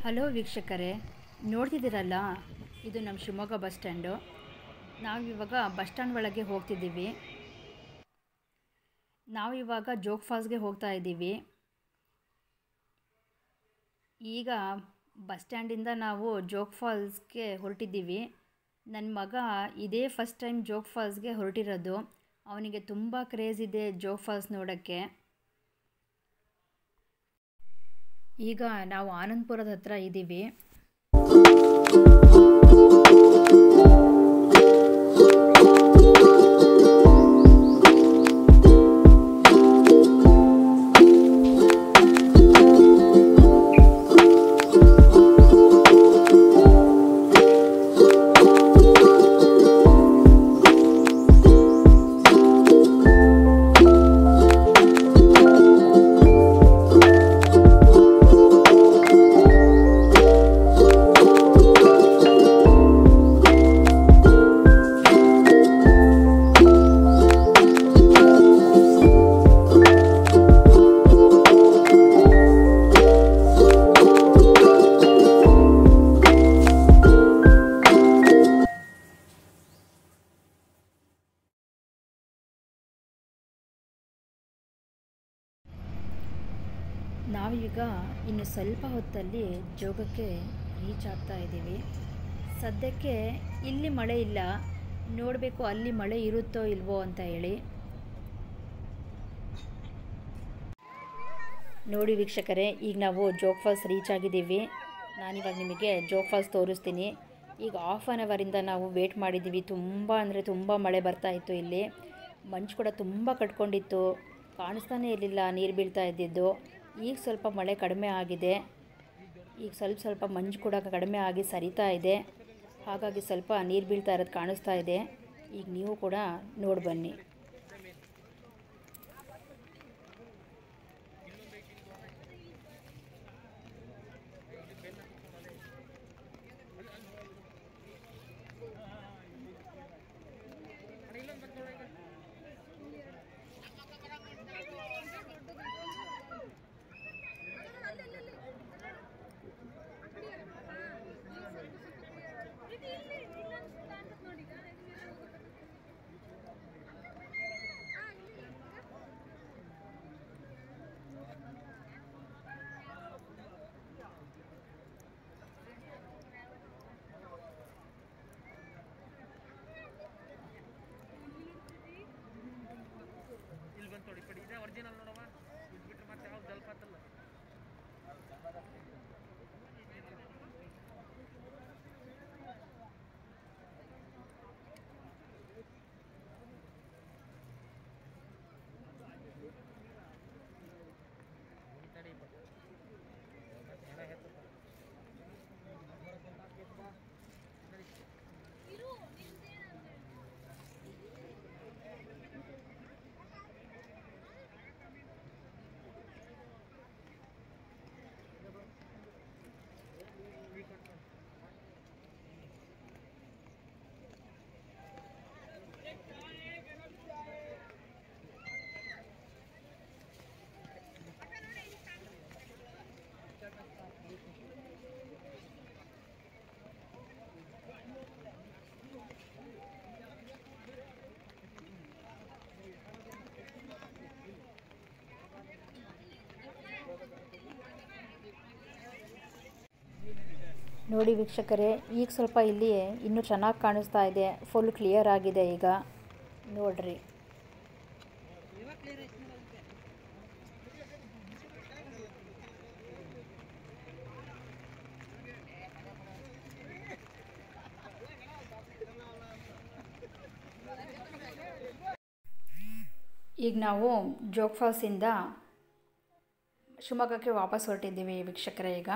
Hello ವೀಕ್ಷಕರೇ, ನೋಡ್ತಿದ್ದೀರಲ್ಲ, ಇದು ನಮ್ಮ ಶಿವಮೊಗ್ಗ ಬಸ್ ಸ್ಟ್ಯಾಂಡು. ನಾವಿವಾಗ ಬಸ್ ಸ್ಟ್ಯಾಂಡ್ ಒಳಗೆ ಹೋಗ್ತಿದ್ದೀವಿ. ನಾವಿವಾಗ ಜೋಗ್ ಫಾಲ್ಸ್ಗೆ ಹೋಗ್ತಾ ಇದ್ದೀವಿ. ಈಗ ಬಸ್ ಸ್ಟ್ಯಾಂಡಿಂದ ನಾವು ಜೋಗ್ ಫಾಲ್ಸ್ಗೆ ಹೊರಟಿದ್ದೀವಿ. ನನ್ನ ಮಗ ಇದೇ ಫಸ್ಟ್ ಟೈಮ್ ಜೋಗ್ ಫಾಲ್ಸ್ಗೆ ಹೊರಟಿರೋದು. ಅವನಿಗೆ ತುಂಬ ಕ್ರೇಜ್ ಇದೆ ಜೋಗ್ ಫಾಲ್ಸ್ ನೋಡೋಕ್ಕೆ. ಈಗ ನಾವು ಆನಂದಪುರದ ಹತ್ರ ಇದ್ದೀವಿ. ನಾವೀಗ ಇನ್ನು ಸ್ವಲ್ಪ ಹೊತ್ತಲ್ಲಿ ಜೋಗಕ್ಕೆ ರೀಚ್ ಆಗ್ತಾ ಇದ್ದೀವಿ. ಸದ್ಯಕ್ಕೆ ಇಲ್ಲಿ ಮಳೆ ಇಲ್ಲ, ನೋಡಬೇಕು ಅಲ್ಲಿ ಮಳೆ ಇರುತ್ತೋ ಇಲ್ವೋ ಅಂತ ಹೇಳಿ. ನೋಡಿ ವೀಕ್ಷಕರೇ, ಈಗ ನಾವು ಜೋಗ್ ಫಾಲ್ಸ್ ರೀಚ್ ಆಗಿದ್ದೀವಿ. ನಾನಿವಾಗ ನಿಮಗೆ ಜೋಗ್ ಫಾಲ್ಸ್ ತೋರಿಸ್ತೀನಿ. ಈಗ ಹಾಫ್ ಆನ್ ಅವರಿಂದ ನಾವು ವೇಟ್ ಮಾಡಿದ್ದೀವಿ. ತುಂಬ ಅಂದರೆ ತುಂಬ ಮಳೆ ಬರ್ತಾ ಇತ್ತು. ಇಲ್ಲಿ ಮಂಚು ಕೂಡ ತುಂಬ ಕಟ್ಕೊಂಡಿತ್ತು, ಕಾಣಿಸ್ತಾನೇ ಇರಲಿಲ್ಲ ನೀರು ಬೀಳ್ತಾ ಇದ್ದಿದ್ದು. ಈಗ ಸ್ವಲ್ಪ ಮಳೆ ಕಡಿಮೆ ಆಗಿದೆ. ಈಗ ಸ್ವಲ್ಪ ಮಂಜು ಕೂಡ ಕಡಿಮೆ ಆಗಿ ಸರಿತಾ ಇದೆ. ಹಾಗಾಗಿ ಸ್ವಲ್ಪ ನೀರು ಬೀಳ್ತಾ ಇರೋದು ಕಾಣಿಸ್ತಾ ಇದೆ. ಈಗ ನೀವು ಕೂಡ ನೋಡಿ ಬನ್ನಿ. ಒರಿಜಿನಲ್ ನೋಡವ, ಇದು ಬಿಟ್ಟರೆ ಮತ್ತೆ ಯಾವ್ದು ಜಲಪಾತಲ್ಲ. ನೋಡಿ ವೀಕ್ಷಕರೇ, ಈಗ ಸ್ವಲ್ಪ ಇಲ್ಲಿ ಇನ್ನೂ ಚೆನ್ನಾಗಿ ಕಾಣಿಸ್ತಾ ಇದೆ. ಫುಲ್ ಕ್ಲಿಯರ್ ಆಗಿದೆ ಈಗ ನೋಡ್ರಿ. ಈಗ ನಾವು ಜೋಗ್ ಫಾಲ್ಸಿಂದ ಶಿವಮೊಗ್ಗಕ್ಕೆ ವಾಪಸ್ ಹೊರಟಿದ್ದೀವಿ ವೀಕ್ಷಕರೇ. ಈಗ